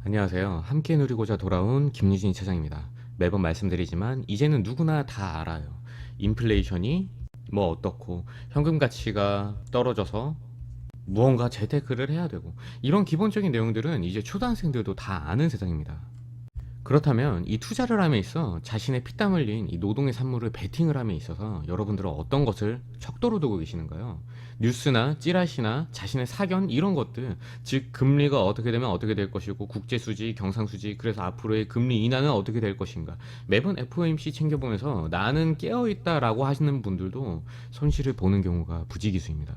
안녕하세요. 함께 누리고자 돌아온 김유진 차장입니다. 매번 말씀드리지만 이제는 누구나 다 알아요. 인플레이션이 뭐 어떻고 현금 가치가 떨어져서 무언가 재테크를 해야 되고 이런 기본적인 내용들은 이제 초등학생들도 다 아는 세상입니다. 그렇다면 이 투자를 함에 있어 자신의 피땀 흘린 이 노동의 산물을 베팅을 함에 있어서 여러분들은 어떤 것을 척도로 두고 계시는가요? 뉴스나 찌라시나 자신의 사견 이런 것들, 즉 금리가 어떻게 되면 어떻게 될 것이고 국제수지, 경상수지, 그래서 앞으로의 금리 인하는 어떻게 될 것인가, 매번 FOMC 챙겨보면서 나는 깨어있다라고 하시는 분들도 손실을 보는 경우가 부지기수입니다.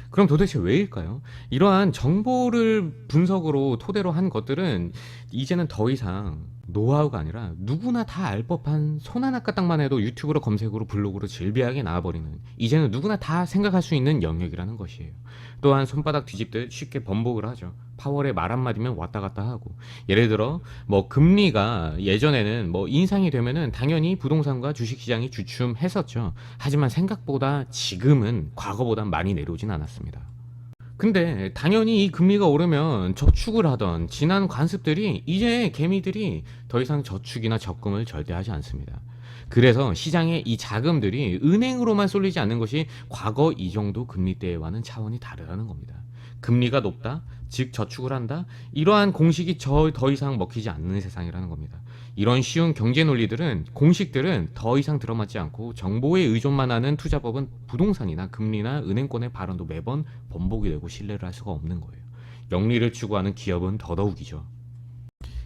그럼 도대체 왜일까요? 이러한 정보를 분석으로 토대로 한 것들은 이제는 더 이상 노하우가 아니라 누구나 다 알 법한 손 하나 까딱만 해도 유튜브로 검색으로 블로그로 질비하게 나와버리는, 이제는 누구나 다 생각할 수 있는 영역이라는 것이에요. 또한 손바닥 뒤집듯 쉽게 번복을 하죠. 파월의 말 한마디면 왔다 갔다 하고, 예를 들어 뭐 금리가 예전에는 뭐 인상이 되면은 당연히 부동산과 주식시장이 주춤했었죠. 하지만 생각보다 지금은 과거보단 많이 내려오진 않았습니다. 근데 당연히 이 금리가 오르면 저축을 하던 지난 관습들이 이제 개미들이 더 이상 저축이나 적금을 절대 하지 않습니다. 그래서 시장에 이 자금들이 은행으로만 쏠리지 않는 것이 과거 이 정도 금리 때와는 차원이 다르다는 겁니다. 금리가 높다, 즉 저축을 한다, 이러한 공식이 더 이상 먹히지 않는 세상이라는 겁니다. 이런 쉬운 경제 논리들은, 공식들은 더 이상 들어맞지 않고 정보에 의존만 하는 투자법은 부동산이나 금리나 은행권의 발언도 매번 번복이 되고 신뢰를 할 수가 없는 거예요. 영리를 추구하는 기업은 더더욱이죠.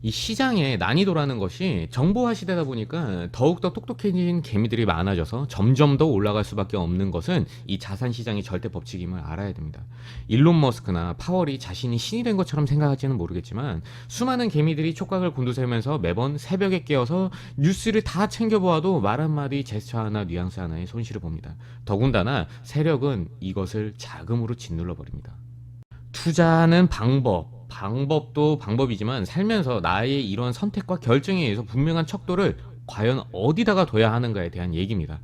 이 시장의 난이도라는 것이 정보화 시대다 보니까 더욱더 똑똑해진 개미들이 많아져서 점점 더 올라갈 수밖에 없는 것은 이 자산 시장의 절대 법칙임을 알아야 됩니다. 일론 머스크나 파월이 자신이 신이 된 것처럼 생각할지는 모르겠지만 수많은 개미들이 촉각을 곤두세우면서 매번 새벽에 깨어서 뉴스를 다 챙겨보아도 말 한마디, 제스처 하나, 뉘앙스 하나에 손실을 봅니다. 더군다나 세력은 이것을 자금으로 짓눌러 버립니다. 투자하는 방법도 방법이지만 살면서 나의 이런 선택과 결정에 의해서 분명한 척도를 과연 어디다가 둬야 하는가에 대한 얘기입니다.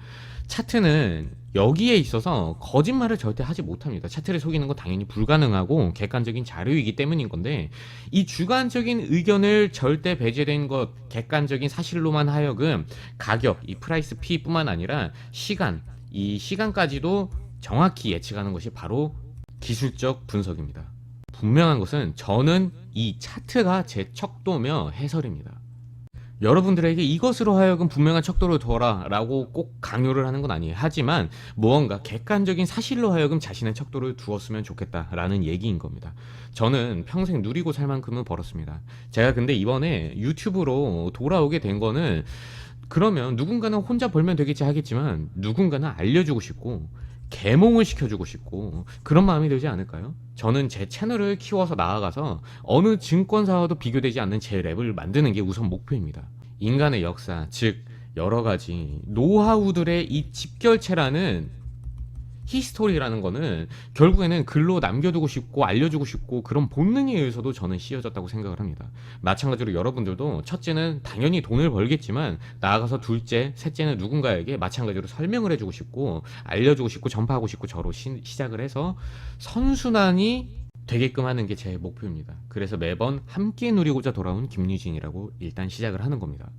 차트는 여기에 있어서 거짓말을 절대 하지 못합니다. 차트를 속이는 건 당연히 불가능하고 객관적인 자료이기 때문인 건데, 이 주관적인 의견을 절대 배제된 것, 객관적인 사실로만 하여금 가격, 이 프라이스 P뿐만 아니라 시간, 이 시간까지도 정확히 예측하는 것이 바로 기술적 분석입니다. 분명한 것은 저는 이 차트가 제 척도며 해설입니다. 여러분들에게 이것으로 하여금 분명한 척도를 둬라 라고 꼭 강요를 하는 건 아니에요. 하지만 무언가 객관적인 사실로 하여금 자신의 척도를 두었으면 좋겠다라는 얘기인 겁니다. 저는 평생 누리고 살 만큼은 벌었습니다. 제가 근데 이번에 유튜브로 돌아오게 된 거는, 그러면 누군가는 혼자 벌면 되겠지 하겠지만 누군가는 알려주고 싶고 계몽을 시켜주고 싶고 그런 마음이 들지 않을까요? 저는 제 채널을 키워서 나아가서 어느 증권사와도 비교되지 않는 제 랩을 만드는 게 우선 목표입니다. 인간의 역사, 즉 여러 가지 노하우들의 이 집결체라는 히스토리라는 거는 결국에는 글로 남겨두고 싶고 알려주고 싶고 그런 본능에 의해서도 저는 씌워졌다고 생각을 합니다. 마찬가지로 여러분들도 첫째는 당연히 돈을 벌겠지만 나아가서 둘째, 셋째는 누군가에게 마찬가지로 설명을 해주고 싶고 알려주고 싶고 전파하고 싶고 저로 시작을 해서 선순환이 되게끔 하는 게 제 목표입니다. 그래서 매번 함께 누리고자 돌아온 김유진이라고 일단 시작을 하는 겁니다.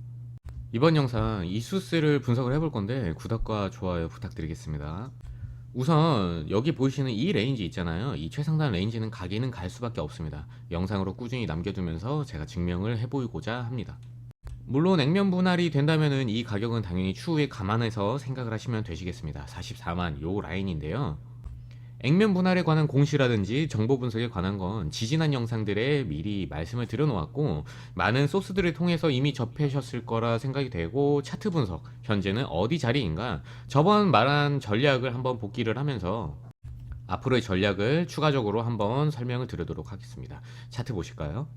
이번 영상 이수스를 분석을 해볼 건데 구독과 좋아요 부탁드리겠습니다. 우선 여기 보이시는 이 레인지 있잖아요. 이 최상단 레인지는 가기는 갈 수밖에 없습니다. 영상으로 꾸준히 남겨두면서 제가 증명을 해보고자 합니다. 물론 액면 분할이 된다면은 이 가격은 당연히 추후에 감안해서 생각을 하시면 되시겠습니다. 44만 요 라인인데요. 액면 분할에 관한 공시라든지 정보 분석에 관한 건 지지난 영상들에 미리 말씀을 드려놓았고 많은 소스들을 통해서 이미 접하셨을 거라 생각이 되고, 차트 분석 현재는 어디 자리인가, 저번 말한 전략을 한번 복기를 하면서 앞으로의 전략을 추가적으로 한번 설명을 드리도록 하겠습니다. 차트 보실까요?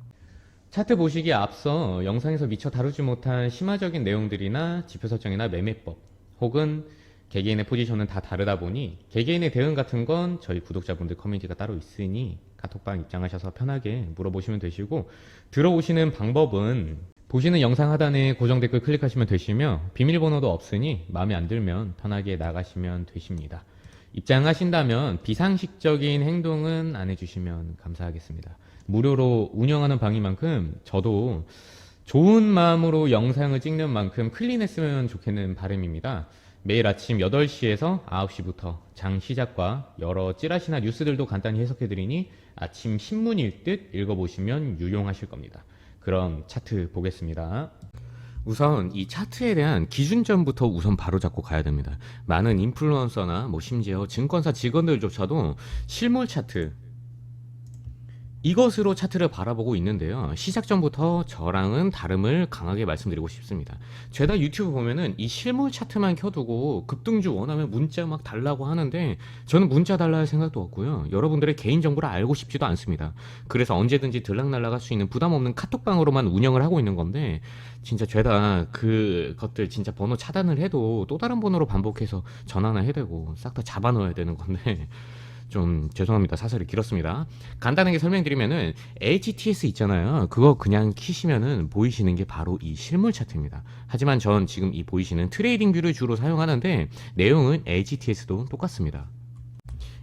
차트 보시기에 앞서 영상에서 미처 다루지 못한 심화적인 내용들이나 지표 설정이나 매매법 혹은 개개인의 포지션은 다 다르다 보니 개개인의 대응 같은 건 저희 구독자분들 커뮤니티가 따로 있으니 카톡방 입장하셔서 편하게 물어보시면 되시고, 들어오시는 방법은 보시는 영상 하단에 고정 댓글 클릭하시면 되시며 비밀번호도 없으니 마음에 안 들면 편하게 나가시면 되십니다. 입장하신다면 비상식적인 행동은 안 해주시면 감사하겠습니다. 무료로 운영하는 방인 만큼 저도 좋은 마음으로 영상을 찍는 만큼 클린했으면 좋겠는 바람입니다. 매일 아침 8시에서 9시부터 장 시작과 여러 찌라시나 뉴스들도 간단히 해석해드리니 아침 신문일 듯 읽어보시면 유용하실 겁니다. 그럼 차트 보겠습니다. 우선 이 차트에 대한 기준점부터 우선 바로 잡고 가야 됩니다. 많은 인플루언서나 뭐 심지어 증권사 직원들조차도 실물 차트, 이것으로 차트를 바라보고 있는데요. 시작 전부터 저랑은 다름을 강하게 말씀드리고 싶습니다. 죄다 유튜브 보면은 이 실물 차트만 켜두고 급등주 원하면 문자 막 달라고 하는데 저는 문자 달라 할 생각도 없고요. 여러분들의 개인정보를 알고 싶지도 않습니다. 그래서 언제든지 들락날락할 수 있는 부담 없는 카톡방으로만 운영을 하고 있는 건데 진짜 죄다 그것들 진짜 번호 차단을 해도 또 다른 번호로 반복해서 전화나 해야 되고 싹 다 잡아넣어야 되는 건데 좀 죄송합니다. 사설이 길었습니다. 간단하게 설명드리면은 HTS 있잖아요. 그거 그냥 키시면은 보이시는 게 바로 이 실물 차트입니다. 하지만 전 지금 이 보이시는 트레이딩 뷰를 주로 사용하는데 내용은 HTS도 똑같습니다.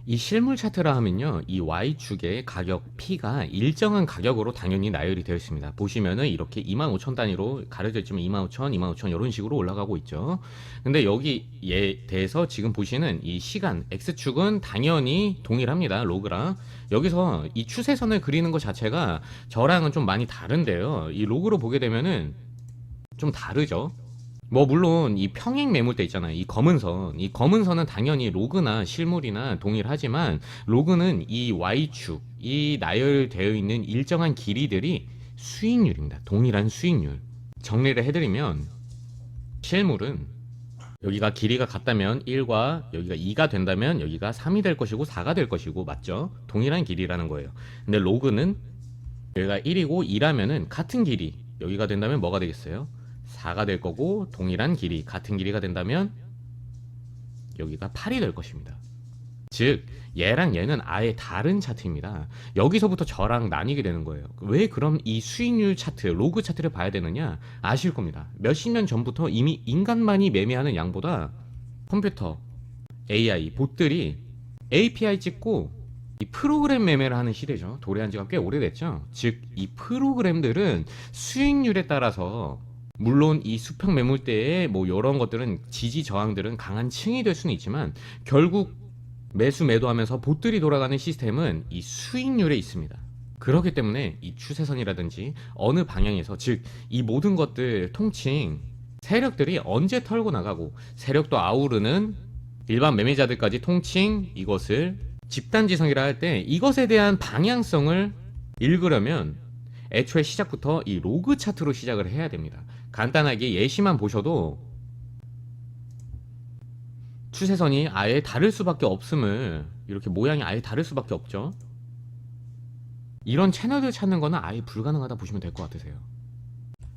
이 실물 차트라 하면요, 이 Y축의 가격 P가 일정한 가격으로 당연히 나열이 되어 있습니다. 보시면은 이렇게 25,000 단위로 가려져 있지만 25,000, 25,000 이런 식으로 올라가고 있죠. 근데 여기에 대해서 지금 보시는 이 시간 X축은 당연히 동일합니다. 로그랑. 여기서 이 추세선을 그리는 것 자체가 저랑은 좀 많이 다른데요. 이 로그로 보게 되면은 좀 다르죠. 뭐 물론 이 평행 매물대 있잖아요. 이 검은 선은 당연히 로그나 실물이나 동일하지만 로그는 이 Y축, 이 나열되어 있는 일정한 길이들이 수익률입니다. 동일한 수익률. 정리를 해드리면 실물은 여기가 길이가 같다면 1과 여기가 2가 된다면 여기가 3이 될 것이고 4가 될 것이고 맞죠? 동일한 길이라는 거예요. 근데 로그는 여기가 1이고 2라면은 같은 길이 여기가 된다면 뭐가 되겠어요? 4가 될 거고 동일한 길이 같은 길이가 된다면 여기가 8이 될 것입니다. 즉 얘랑 얘는 아예 다른 차트입니다. 여기서부터 저랑 나뉘게 되는 거예요. 왜 그럼 이 수익률 차트, 로그 차트를 봐야 되느냐 아실 겁니다. 몇십 년 전부터 이미 인간만이 매매하는 양보다 컴퓨터, AI, 봇들이 API 찍고 이 프로그램 매매를 하는 시대죠. 도래한 지가 꽤 오래됐죠. 즉 이 프로그램들은 수익률에 따라서 물론 이 수평 매물대에 뭐 이런 것들은 지지 저항들은 강한 층이 될 수는 있지만 결국 매수 매도하면서 봇들이 돌아가는 시스템은 이 수익률에 있습니다. 그렇기 때문에 이 추세선이라든지 어느 방향에서 즉 이 모든 것들 통칭 세력들이 언제 털고 나가고 세력도 아우르는 일반 매매자들까지 통칭 이것을 집단지성이라 할 때 이것에 대한 방향성을 읽으려면 애초에 시작부터 이 로그 차트로 시작을 해야 됩니다. 간단하게 예시만 보셔도 추세선이 아예 다를 수밖에 없음을 이렇게 모양이 아예 다를 수밖에 없죠. 이런 채널들 찾는 거는 아예 불가능하다 보시면 될 것 같으세요.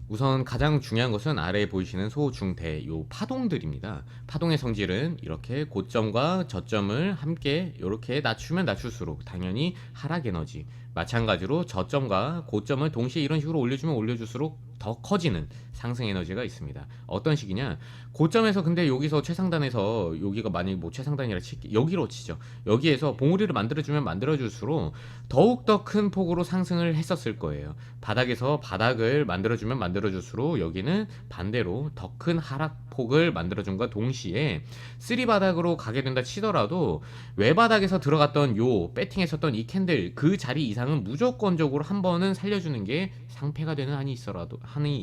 우선 가장 중요한 것은 아래에 보이시는 소, 중, 대 요 파동들입니다. 파동의 성질은 이렇게 고점과 저점을 함께 이렇게 낮추면 낮출수록 당연히 하락 에너지, 마찬가지로 저점과 고점을 동시에 이런 식으로 올려주면 올려줄수록 더 커지는 상승 에너지가 있습니다. 어떤 식이냐? 고점에서 근데 여기서 최상단에서 여기가 만약에 뭐 최상단이라 칠게 여기로 치죠. 여기에서 봉우리를 만들어주면 만들어줄수록 더욱더 큰 폭으로 상승을 했었을 거예요. 바닥에서 바닥을 만들어주면 만들어줄수록 여기는 반대로 더 큰 하락폭을 만들어준과 동시에 쓰리 바닥으로 가게 된다 치더라도 외바닥에서 들어갔던 요 배팅했었던 이 캔들 그 자리 이상은 무조건적으로 한 번은 살려주는 게 상패가 되는 한이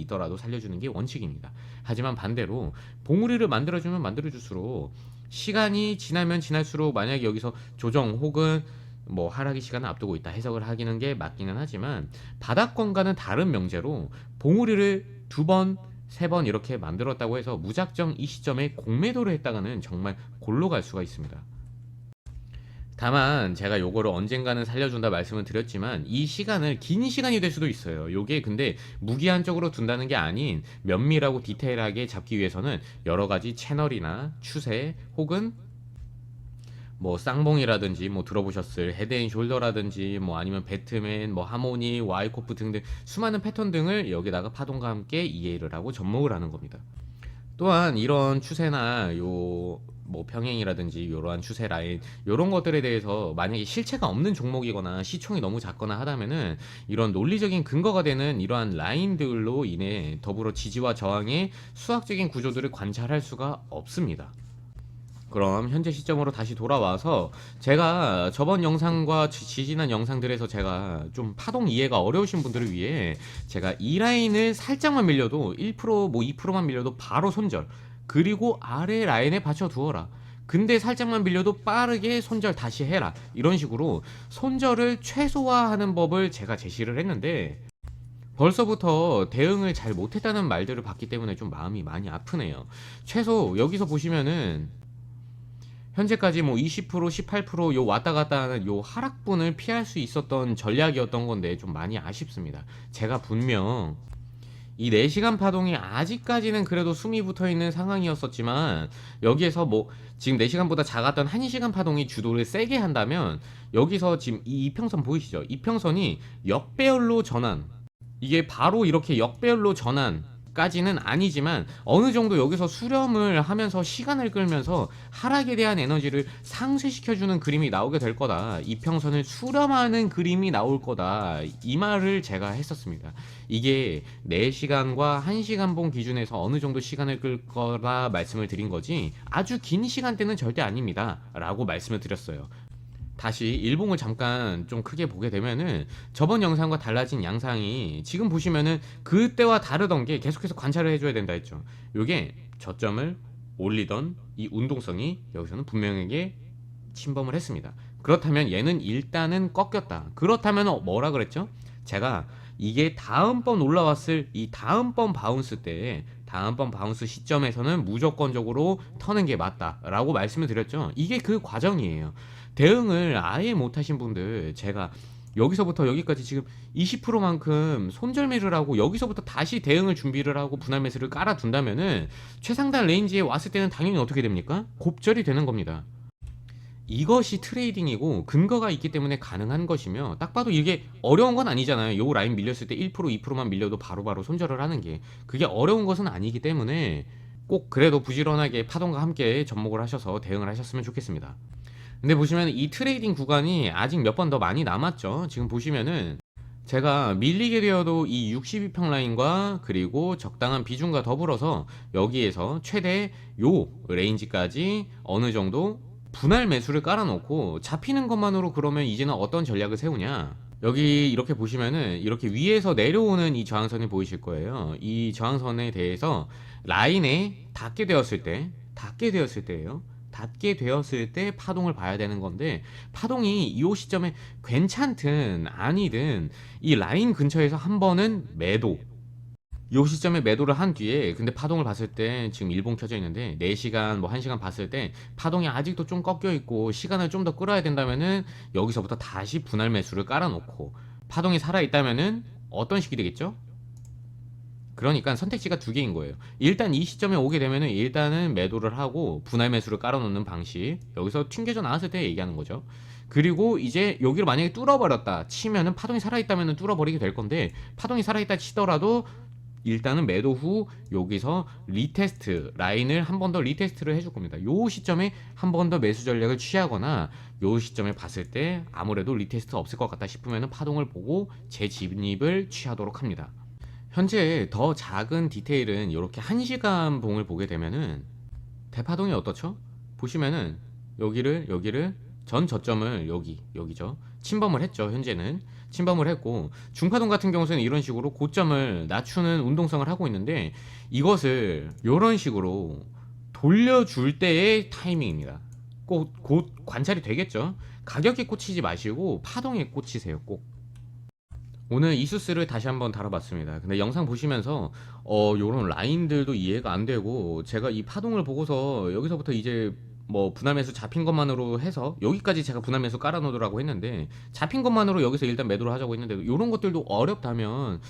있더라도 살려주는 게 원칙입니다. 하지만 반대로 봉우리를 만들어주면 만들어줄수록 시간이 지나면 지날수록 만약에 여기서 조정 혹은 뭐 하락의 시간을 앞두고 있다 해석을 하기는 게 맞기는 하지만 바닥권과는 다른 명제로 봉우리를 2번, 3번 이렇게 만들었다고 해서 무작정 이 시점에 공매도를 했다가는 정말 골로 갈 수가 있습니다. 다만 제가 요거를 언젠가는 살려준다 말씀을 드렸지만 이 시간을 긴 시간이 될 수도 있어요. 요게 근데 무기한적으로 둔다는 게 아닌 면밀하고 디테일하게 잡기 위해서는 여러 가지 채널이나 추세 혹은 뭐 쌍봉이라든지 뭐 들어보셨을 헤드앤숄더라든지 뭐 아니면 배트맨 뭐 하모니 와이코프 등등 수많은 패턴 등을 여기다가 파동과 함께 이해를 하고 접목을 하는 겁니다. 또한 이런 추세나 요 뭐 평행이라든지 이러한 추세 라인 이런 것들에 대해서 만약에 실체가 없는 종목이거나 시총이 너무 작거나 하다면은 이런 논리적인 근거가 되는 이러한 라인들로 인해 더불어 지지와 저항의 수학적인 구조들을 관찰할 수가 없습니다. 그럼 현재 시점으로 다시 돌아와서 제가 저번 영상과 지지난 영상들에서 제가 좀 파동 이해가 어려우신 분들을 위해 제가 이 라인을 살짝만 밀려도 1%뭐 2%만 밀려도 바로 손절, 그리고 아래 라인에 받쳐 두어라, 근데 살짝만 밀려도 빠르게 손절 다시 해라, 이런 식으로 손절을 최소화하는 법을 제가 제시를 했는데 벌써부터 대응을 잘 못했다는 말들을 봤기 때문에 좀 마음이 많이 아프네요. 최소 여기서 보시면은 현재까지 뭐 20%, 18%요 왔다 갔다 하는 요 하락분을 피할 수 있었던 전략이었던 건데 좀 많이 아쉽습니다. 제가 분명 이 4시간 파동이 아직까지는 그래도 숨이 붙어 있는 상황이었었지만 여기에서 뭐 지금 4시간보다 작았던 1시간 파동이 주도를 세게 한다면 여기서 지금 이 이평선 보이시죠? 이평선이 역배열로 전환, 이게 바로 이렇게 역배열로 전환까지는 아니지만 어느 정도 여기서 수렴을 하면서 시간을 끌면서 하락에 대한 에너지를 상쇄시켜주는 그림이 나오게 될 거다, 이평선을 수렴하는 그림이 나올 거다, 이 말을 제가 했었습니다. 이게 4시간과 1시간 봉 기준에서 어느 정도 시간을 끌 거라 말씀을 드린 거지 아주 긴 시간대는 절대 아닙니다 라고 말씀을 드렸어요. 다시 일봉을 잠깐 좀 크게 보게 되면은 저번 영상과 달라진 양상이 지금 보시면은 그때와 다르던 게 계속해서 관찰을 해줘야 된다 했죠. 요게 저점을 올리던 이 운동성이 여기서는 분명하게 침범을 했습니다. 그렇다면 얘는 일단은 꺾였다. 그렇다면 뭐라 그랬죠? 제가 이게 다음번 올라왔을 이 다음번 바운스 때 다음번 바운스 시점에서는 무조건적으로 터는 게 맞다라고 말씀을 드렸죠. 이게 그 과정이에요. 대응을 아예 못하신 분들, 제가 여기서부터 여기까지 지금 20%만큼 손절매를 하고 여기서부터 다시 대응을 준비를 하고 분할 매수를 깔아둔다면은 최상단 레인지에 왔을 때는 당연히 어떻게 됩니까? 곱절이 되는 겁니다. 이것이 트레이딩이고 근거가 있기 때문에 가능한 것이며 딱 봐도 이게 어려운 건 아니잖아요. 요 라인 밀렸을 때 1%, 2%만 밀려도 바로바로 손절을 하는 게 그게 어려운 것은 아니기 때문에 꼭 그래도 부지런하게 파동과 함께 접목을 하셔서 대응을 하셨으면 좋겠습니다. 근데 보시면 이 트레이딩 구간이 아직 몇 번 더 많이 남았죠. 지금 보시면은 제가 밀리게 되어도 이 62평 라인과 그리고 적당한 비중과 더불어서 여기에서 최대 요 레인지까지 어느 정도 분할 매수를 깔아놓고 잡히는 것만으로 그러면 이제는 어떤 전략을 세우냐, 여기 이렇게 보시면은 이렇게 위에서 내려오는 이 저항선이 보이실 거예요. 이 저항선에 대해서 라인에 닿게 되었을 때예요. 닿게 되었을 때 파동을 봐야 되는 건데 파동이 이 시점에 괜찮든 아니든 이 라인 근처에서 한 번은 매도, 요 시점에 매도를 한 뒤에 근데 파동을 봤을 때 지금 일봉 켜져 있는데 4시간 뭐 1시간 봤을 때 파동이 아직도 좀 꺾여 있고 시간을 좀 더 끌어야 된다면은 여기서부터 다시 분할 매수를 깔아놓고 파동이 살아 있다면은 어떤 식이 되겠죠? 그러니까 선택지가 두 개인 거예요. 일단 이 시점에 오게 되면은 일단은 매도를 하고 분할 매수를 깔아놓는 방식, 여기서 튕겨져 나왔을 때 얘기하는 거죠. 그리고 이제 여기를 만약에 뚫어버렸다 치면은 파동이 살아있다면은 뚫어버리게 될 건데 파동이 살아있다 치더라도 일단은 매도 후 여기서 리테스트 라인을 한 번 더 리테스트를 해줄 겁니다. 요 시점에 한 번 더 매수 전략을 취하거나 요 시점에 봤을 때 아무래도 리테스트 없을 것 같다 싶으면 파동을 보고 재진입을 취하도록 합니다. 현재 더 작은 디테일은 이렇게 1시간 봉을 보게 되면은 대파동이 어떻죠? 보시면은 여기를 전 저점을 여기죠. 침범을 했죠. 현재는 침범을 했고 중파동 같은 경우는 이런 식으로 고점을 낮추는 운동성을 하고 있는데 이것을 이런 식으로 돌려줄 때의 타이밍입니다. 곧 관찰이 되겠죠. 가격에 꽂히지 마시고 파동에 꽂히세요. 꼭. 오늘 이수스를 다시 한번 다뤄봤습니다. 근데 영상 보시면서 요런 라인들도 이해가 안 되고 제가 이 파동을 보고서 여기서부터 이제 뭐 분할 매수 잡힌 것만으로 해서 여기까지 제가 분할 매수 깔아놓으라고 했는데 잡힌 것만으로 여기서 일단 매도를 하자고 했는데 이런 것들도 어렵다면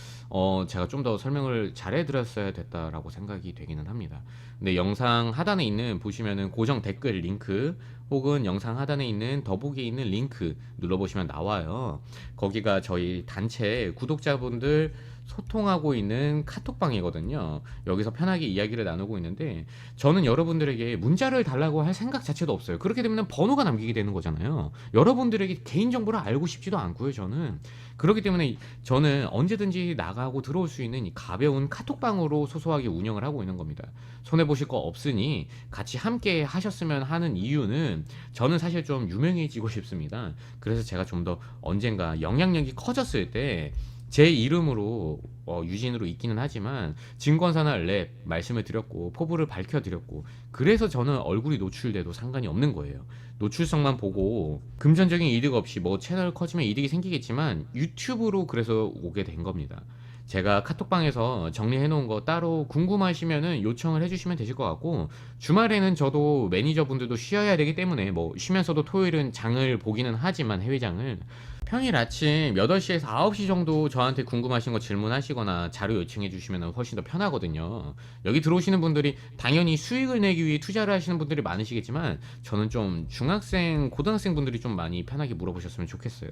제가 좀 더 설명을 잘해드렸어야 됐다라고 생각이 되기는 합니다. 근데 영상 하단에 있는 보시면은 고정 댓글 링크 혹은 영상 하단에 있는 더보기에 있는 링크 눌러보시면 나와요. 거기가 저희 단체 구독자분들 소통하고 있는 카톡방이거든요. 여기서 편하게 이야기를 나누고 있는데 저는 여러분들에게 문자를 달라고 할 생각 자체도 없어요. 그렇게 되면 번호가 남기게 되는 거잖아요. 여러분들에게 개인정보를 알고 싶지도 않고요, 저는. 그렇기 때문에 저는 언제든지 나가고 들어올 수 있는 이 가벼운 카톡방으로 소소하게 운영을 하고 있는 겁니다. 손해보실 거 없으니 같이 함께 하셨으면 하는 이유는 저는 사실 좀 유명해지고 싶습니다. 그래서 제가 좀 더 언젠가 영향력이 커졌을 때 제 이름으로 유진으로 있기는 하지만 증권사나 랩 말씀을 드렸고 포부를 밝혀드렸고 그래서 저는 얼굴이 노출돼도 상관이 없는 거예요. 노출성만 보고 금전적인 이득 없이 뭐 채널 커지면 이득이 생기겠지만 유튜브로 그래서 오게 된 겁니다. 제가 카톡방에서 정리해 놓은 거 따로 궁금하시면은 요청을 해주시면 되실 것 같고 주말에는 저도 매니저분들도 쉬어야 되기 때문에 뭐 쉬면서도 토요일은 장을 보기는 하지만 해외장을 평일 아침 8시에서 9시 정도 저한테 궁금하신 거 질문하시거나 자료 요청해 주시면 훨씬 더 편하거든요. 여기 들어오시는 분들이 당연히 수익을 내기 위해 투자를 하시는 분들이 많으시겠지만 저는 좀 중학생, 고등학생 분들이 좀 많이 편하게 물어보셨으면 좋겠어요.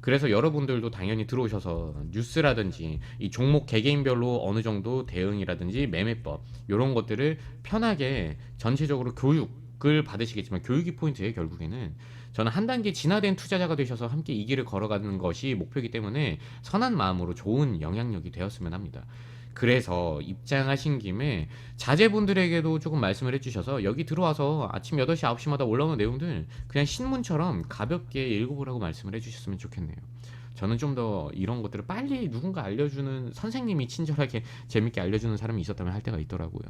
그래서 여러분들도 당연히 들어오셔서 뉴스라든지 이 종목 개개인별로 어느 정도 대응이라든지 매매법 이런 것들을 편하게 전체적으로 교육을 받으시겠지만 교육이 포인트예요 결국에는. 저는 한 단계 진화된 투자자가 되셔서 함께 이 길을 걸어가는 것이 목표이기 때문에 선한 마음으로 좋은 영향력이 되었으면 합니다. 그래서 입장하신 김에 자제분들에게도 조금 말씀을 해주셔서 여기 들어와서 아침 8시, 9시마다 올라오는 내용들 그냥 신문처럼 가볍게 읽어보라고 말씀을 해주셨으면 좋겠네요. 저는 좀 더 이런 것들을 빨리 누군가 알려주는 선생님이 친절하게 재밌게 알려주는 사람이 있었다면 할 때가 있더라고요.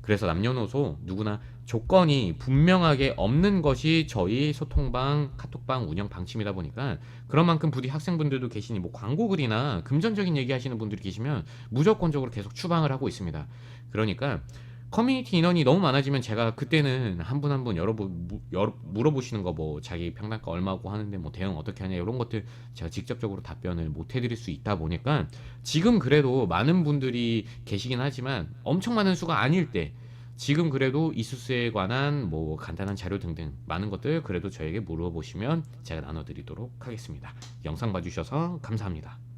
그래서 남녀노소 누구나 조건이 분명하게 없는 것이 저희 소통방, 카톡방 운영 방침이다 보니까 그런 만큼 부디 학생분들도 계시니 뭐 광고 글이나 금전적인 얘기 하시는 분들이 계시면 무조건적으로 계속 추방을 하고 있습니다. 그러니까 커뮤니티 인원이 너무 많아지면 제가 그때는 한 분 한 분 물어보시는 거 뭐 자기 평단가 얼마고 하는데 뭐 대응 어떻게 하냐 이런 것들 제가 직접적으로 답변을 못 해드릴 수 있다 보니까 지금 그래도 많은 분들이 계시긴 하지만 엄청 많은 수가 아닐 때 지금 그래도 이수스에 관한 뭐 간단한 자료 등등 많은 것들 그래도 저에게 물어보시면 제가 나눠드리도록 하겠습니다. 영상 봐주셔서 감사합니다.